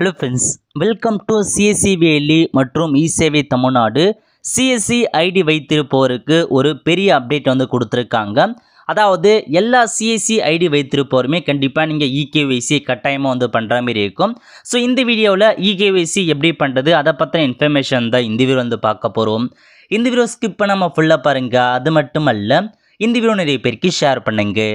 Hello friends, welcome to CSC valley மற்றும் eSevai Tamil Nadu. CSC ID வைத்திருப்போருக்கு ஒரு பெரிய அப்டேட் வந்து கொடுத்துருக்காங்க. அதாவது எல்லா சிஎஸ்சி ஐடி வைத்திருப்போருமே கண்டிப்பாக நீங்கள் இகேஒய்சி கட்டாயமாக வந்து பண்ணுற மாதிரி இருக்கும். ஸோ இந்த வீடியோவில் இகேஒய்சி எப்படி பண்ணுறது அதை பற்றின இன்ஃபர்மேஷன் தான் இந்த வீடியோ வந்து பார்க்க போகிறோம். இந்த வீடியோ ஸ்கிப் பண்ணாமல் ஃபுல்லாக பாருங்கள். அது மட்டும் அல்ல, இந்த வீடியோ நிறைய பேருக்கு ஷேர் பண்ணுங்க.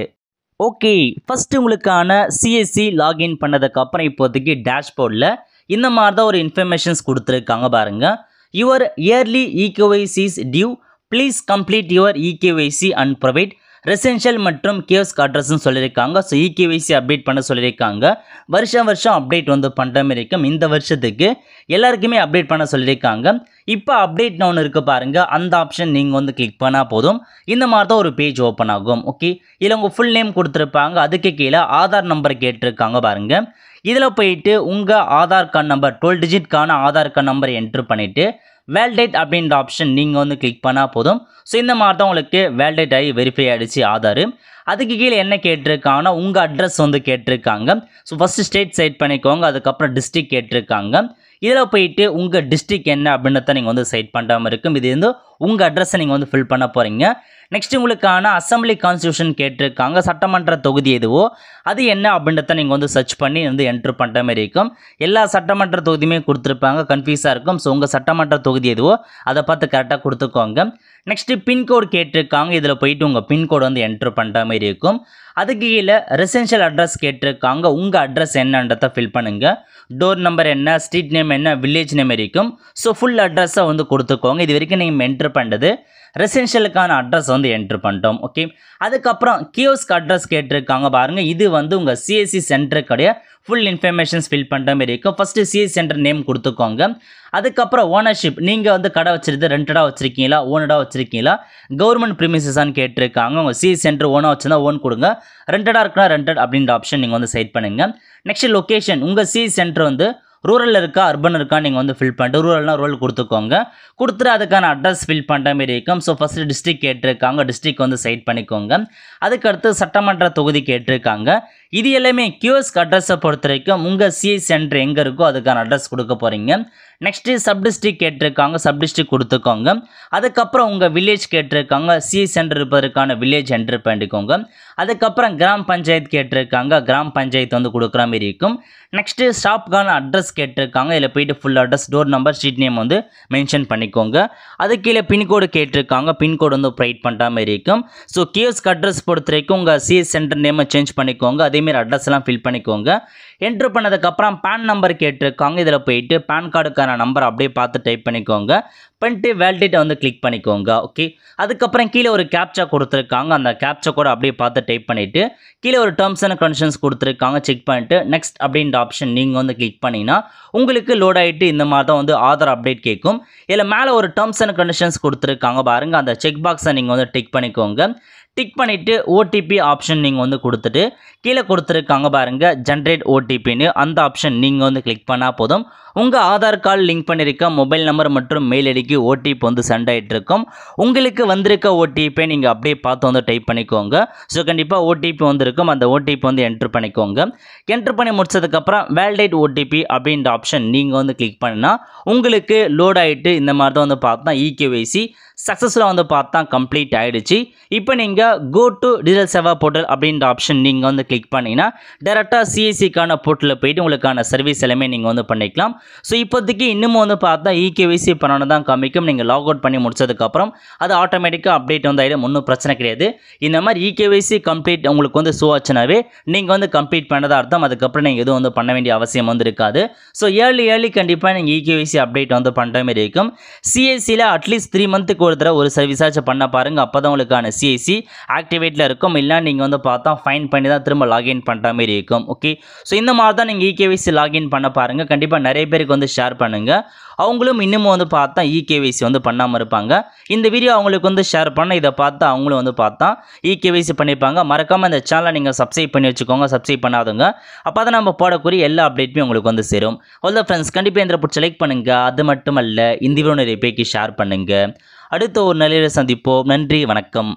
ஓகே, ஃபஸ்ட்டு உங்களுக்கான சிஎஸ்சி லாகின் பண்ணதுக்கப்புறம் இப்போதைக்கு டேஷ்போர்டில் இந்த மாதிரி தான் ஒரு இன்ஃபர்மேஷன்ஸ் கொடுத்துருக்காங்க பாருங்கள். Your early eKYC is due, please complete your eKYC and provide residential மற்றும் கியோஸ்க் அட்ரஸ்ன்னு சொல்லியிருக்காங்க. ஸோ இகேஒய்சி அப்டேட் பண்ண சொல்லியிருக்காங்க. வருஷம் அப்டேட் வந்து பண்ணுற மாதிரி இருக்கும். இந்த வருஷத்துக்கு எல்லாருக்குமே அப்டேட் பண்ண சொல்லியிருக்காங்க. இப்போ அப்டேட்னு ஒன்று இருக்குது பாருங்கள், அந்த ஆப்ஷன் நீங்கள் வந்து கிளிக் பண்ணால் போதும். இந்த மாதிரி தான் ஒரு பேஜ் ஓப்பன் ஆகும். ஓகே, இதில் உங்கள் ஃபுல் நேம் கொடுத்துருப்பாங்க. அதுக்கு கீழே ஆதார் நம்பர் கேட்டிருக்காங்க பாருங்கள். இதில் போயிட்டு உங்கள் ஆதார் கார்டு நம்பர் 12 டிஜிட்கான ஆதார் கார்டு நம்பர் என்ட்ரு பண்ணிவிட்டு வேலிடேட் அப்படின்ற ஆப்ஷன் நீங்கள் வந்து கிளிக் பண்ணால் போதும். ஸோ இந்த மாதிரி தான் உங்களுக்கு வேலிடேட் ஆகி வெரிஃபை ஆகிடுச்சு ஆதார். அதுக்கு கீழே என்ன கேட்டிருக்காங்கன்னா உங்கள் அட்ரஸ் வந்து கேட்டிருக்காங்க. ஸோ ஃபஸ்ட்டு ஸ்டேட் செட் பண்ணிக்கோங்க. அதுக்கப்புறம் டிஸ்ட்ரிக்ட் கேட்டிருக்காங்க. இதில் போயிட்டு உங்கள் டிஸ்ட்ரிக்ட் என்ன அப்படின்றத நீங்கள் வந்து செட் பண்ணுறாமல் இருக்கும். இது வந்து உங்கள் அட்ரஸை நீங்கள் வந்து ஃபில் பண்ண போகிறீங்க. நெக்ஸ்ட் உங்களுக்கான அசம்பிளி கான்ஸ்டியூஷன் கேட்டிருக்காங்க. சட்டமன்ற தொகுதி எதுவோ அது என்ன அப்படின்றத நீங்கள் வந்து சர்ச் பண்ணி வந்து என்ட்ரு பண்ணுற மாதிரி இருக்கும். எல்லா சட்டமன்ற தொகுதியுமே கொடுத்துருப்பாங்க, கன்ஃபியூஸாக இருக்கும். ஸோ உங்கள் சட்டமன்ற தொகுதி எதுவோ அதை பார்த்து கரெக்டாக கொடுத்துக்கோங்க. நெக்ஸ்ட்டு பின்கோடு கேட்டிருக்காங்க. இதில் போயிட்டு உங்கள் பின்கோடு வந்து என்ட்ரு பண்ணுற மாதிரி இருக்கும். அதுக்கு கீழே ரெசிடென்ஷியல் அட்ரஸ் கேட்டிருக்காங்க. உங்கள் அட்ரஸ் என்னன்றதை ஃபில் பண்ணுங்கள். டோர் நம்பர் என்ன, ஸ்ட்ரீட் நேம் என்ன, வில்லேஜ் நேம் இருக்கும். ஸோ ஃபுல் அட்ரஸை வந்து கொடுத்துக்கோங்க. இது வரைக்கும் நீங்கள் என்ட்ரு பண்ணுறது ரெசிடென்ஷியலுக்கான அட்ரஸ் வந்து என்ட்ரு பண்ணிட்டோம். ஓகே, அதுக்கப்புறம் கியோஸ்க் அட்ரஸ் கேட்டிருக்காங்க பாருங்கள். இது வந்து உங்கள் சிஎஸ்சி சென்டருக்குடைய ஃபுல் இன்ஃபர்மேஷன்ஸ் ஃபில் பண்ணுற மாதிரி இருக்கும். ஃபஸ்ட்டு சிஎஸ்சி சென்டர் நேம் கொடுத்துக்கோங்க. அதுக்கப்புறம் ஓனர்ஷிப், நீங்கள் வந்து கடை வச்சுருந்து ரெண்டடாக வச்சுருக்கீங்களா, ஓனடாக வச்சுருக்கீங்களா, கவர்மெண்ட் ப்ரிமிசஸான்னு கேட்டிருக்காங்க. உங்கள் சிஎஸ்சி சென்டர் ஓனாக வச்சுருந்தா ஓன் கொடுங்க, ரெண்டடாக இருக்குன்னா ரெண்டட் அப்படின்ற ஆப்ஷன் நீங்கள் வந்து செட் பண்ணுங்கள். நெக்ஸ்ட் லொக்கேஷன், உங்கள் சிஎஸ்சி சென்டர் வந்து ரூரல் இருக்கா அர்பன் இருக்கா நீங்கள் வந்து ஃபில் பண்ணிட்டு ரூரல்னா ரூரல் கொடுத்துக்கோங்க. கொடுத்துட்டு அதுக்கான அட்ரஸ் ஃபில் பண்ணுற மாதிரி இருக்கும். ஸோ ஃபஸ்ட்டு டிஸ்ட்ரிக்ட் கேட்டிருக்காங்க. டிஸ்ட்ரிக்ட் வந்து செட் பண்ணிக்கோங்க. அதுக்கடுத்து சட்டமன்ற தொகுதி கேட்டிருக்காங்க. இது எல்லாமே கியோஸ்க் அட்ரஸை பொறுத்த வரைக்கும் உங்கள் சிஎஸ்சி சென்டர் எங்கே இருக்கோ அதுக்கான அட்ரஸ் கொடுக்க போகிறீங்க. நெக்ஸ்ட்டு சப் டிஸ்ட்ரிக்ட் கேட்டிருக்காங்க. சப் டிஸ்ட்ரிக்ட் கொடுத்துக்கோங்க. அதுக்கப்புறம் உங்கள் வில்லேஜ் கேட்டிருக்காங்க. சிஎஸ்சி சென்டர் இருப்பதற்கான வில்லேஜ் என்ட்ரு பண்ணிக்கோங்க. அதுக்கப்புறம் கிராம் பஞ்சாயத்து கேட்டிருக்காங்க. கிராம் பஞ்சாயத்து வந்து கொடுக்குற மாதிரி இருக்கும். நெக்ஸ்ட்டு ஷாப்கான அட்ரஸ் கேட்டிருக்காங்க. இதில் போயிட்டு full address, door number, street name வந்து மென்ஷன் பண்ணிக்கோங்க. அது கீழே பின்கோடு கேட்டிருக்காங்க. பின்கோடு வந்து ப்ரொவைட் பண்ணுற மாதிரி இருக்கும். ஸோ கியோஸ்க் அட்ரஸ் பொறுத்த வரைக்கும் உங்கள் சிஎஸ்சி சென்டர் நேமை சேஞ்ச் பண்ணிக்கோங்க. அதேமாரி அட்ரஸ்லாம் ஃபில் பண்ணிக்கோங்க. என்ட்ரு பண்ணதுக்கப்புறம் பேன் நம்பர் கேட்டிருக்காங்க. இதில் போயிட்டு பேன் கார்டுக்கான நம்பர் அப்படியே பார்த்து டைப் பண்ணிக்கோங்க. பண்ணிட்டு வேலிடேட்டை வந்து கிளிக் பண்ணிக்கோங்க. ஓகே, அதுக்கப்புறம் கீழே ஒரு கேப்சா கொடுத்துருக்காங்க. அந்த கேப்சா கூட அப்படியே பார்த்து டைப் பண்ணிவிட்டு கீழே ஒரு டேர்ம்ஸ் அண்ட் கண்டிஷன்ஸ் கொடுத்துருக்காங்க. செக் பண்ணிட்டு நெக்ஸ்ட் அப்படின்ற ஆப்ஷன் நீங்கள் வந்து கிளிக் பண்ணிங்கன்னா உங்களுக்கு லோட் ஆகிட்டு இந்த மாதிரி தான் வந்து ஆதார் அப்டேட் கேட்கும். இதில் மேலே ஒரு டேர்ம்ஸ் அண்ட் கண்டிஷன்ஸ் கொடுத்துருக்காங்க பாருங்கள். அந்த செக் பாக்ஸை நீங்கள் வந்து டிக் பண்ணிக்கோங்க. டிக் பண்ணிவிட்டு ஓடிபி ஆப்ஷன் நீங்கள் வந்து கொடுத்துட்டு கீழே கொடுத்துருக்காங்க பாருங்கள் ஜென்ரேட் ஓடிபின்னு, அந்த ஆப்ஷன் நீங்கள் வந்து கிளிக் பண்ணால் போதும். உங்கள் ஆதார் கார்டு லிங்க் பண்ணியிருக்க மொபைல் நம்பர் மற்றும் மெயில் ஐடிக்கு ஓடிபி வந்து சென்ட் ஆகிட்டு இருக்கும். உங்களுக்கு வந்திருக்க ஓடிபியை நீங்கள் அப்படியே பார்த்து வந்து டைப் பண்ணிக்கோங்க. ஸோ கண்டிப்பாக ஓடிபி வந்திருக்கும். அந்த ஓடிபி வந்து என்ட்ரு பண்ணிக்கோங்க. என்ட்ரு பண்ணி முடிச்சதுக்கப்புறம் வேலிடேட் ஓடிபி அப்படின்ற ஆப்ஷன் நீங்கள் வந்து கிளிக் பண்ணினா உங்களுக்கு லோட் ஆகிட்டு இந்த மாதிரி தான் வந்து பார்த்தா இகேஒய்சி சக்ஸஸ்ஃபுல்லாக வந்து பார்த்தா கம்ப்ளீட் ஆகிடுச்சு. இப்போ நீங்கள் go to digital Seva portal அப்படின்ற ஆப்ஷன் நீங்கள் வந்து கிளிக் பண்ணிங்கன்னா டேரெக்டாக சிஎஸ்சிக்கான போர்ட்டலில் போயிட்டு உங்களுக்கான சர்வீஸ் எல்லாமே நீங்கள் வந்து பண்ணிக்கலாம். ஸோ இப்போதைக்கு இன்னமும் வந்து பார்த்தா இகேஒய்சி பண்ணணும் தான் காமிக்கும். நீங்கள் லாக் அவுட் பண்ணி முடிச்சதுக்கப்புறம் அது ஆட்டோமேட்டிக்காக அப்டேட் வந்து ஆகிடும். ஒன்றும் பிரச்சனை கிடையாது. இந்த மாதிரி இகேஒய்சி கம்ப்ளீட் உங்களுக்கு வந்து ஷோ ஆச்சுனாவே நீங்கள் வந்து கம்ப்ளீட் பண்ணதாக அர்த்தம். அதுக்கப்புறம் நீங்கள் எதுவும் வந்து பண்ண வேண்டிய அவசியம் வந்து இருக்காது. ஸோ ஏர்லி கண்டிப்பாக நீங்கள் இகேஒய்சி அப்டேட் வந்து பண்ணுற மாதிரி இருக்கும். சிஎஸ்சியில் அட்லீஸ்ட் 3 மந்த்துக்கு ஒரு தடவை ஒரு சர்வீஸாச்சும் பண்ண பாருங்கள். அப்போ தான் உங்களுக்கான சிஎஸ்சி ஆக்டிவேட்டில் இருக்கும். இல்லை நீங்கள் வந்து பார்த்தா ஃபைன் பண்ணி தான் திரும்ப லாகின் பண்ணுற மாதிரி இருக்கும். ஓகே, ஸோ இந்த மாதிரி தான் நீங்கள் இகேஒய்சி லாகின் பண்ண பாருங்கள். கண்டிப்பாக நிறைய பேருக்கு வந்து ஷேர் பண்ணுங்கள். அவங்களும் இன்னமும் வந்து பார்த்தா இகேஒய்சி வந்து பண்ணாமல் இருப்பாங்க. இந்த வீடியோ அவங்களுக்கு வந்து ஷேர் பண்ண இதை பார்த்து அவங்களும் வந்து பார்த்தா இகேஒய்சி பண்ணியிருப்பாங்க. மறக்காமல் இந்த சேனலை நீங்கள் சப்ஸ்கிரைப் பண்ணி வச்சுக்கோங்க. சப்ஸ்கிரைப் பண்ணாதவங்க அப்போ தான் நம்ம போடக்கூடிய எல்லா அப்டேட்டுமே உங்களுக்கு வந்து சேரும். அவ்வளோ ஃப்ரெண்ட்ஸ், கண்டிப்பாக இந்த பிடிச்ச லைக் பண்ணுங்கள். அது மட்டும் அல்ல, இந்த வீடியோ நிறைய பேருக்கு ஷேர் பண்ணுங்கள். அடுத்த ஒரு நிலையில் சந்திப்போம். நன்றி, வணக்கம்.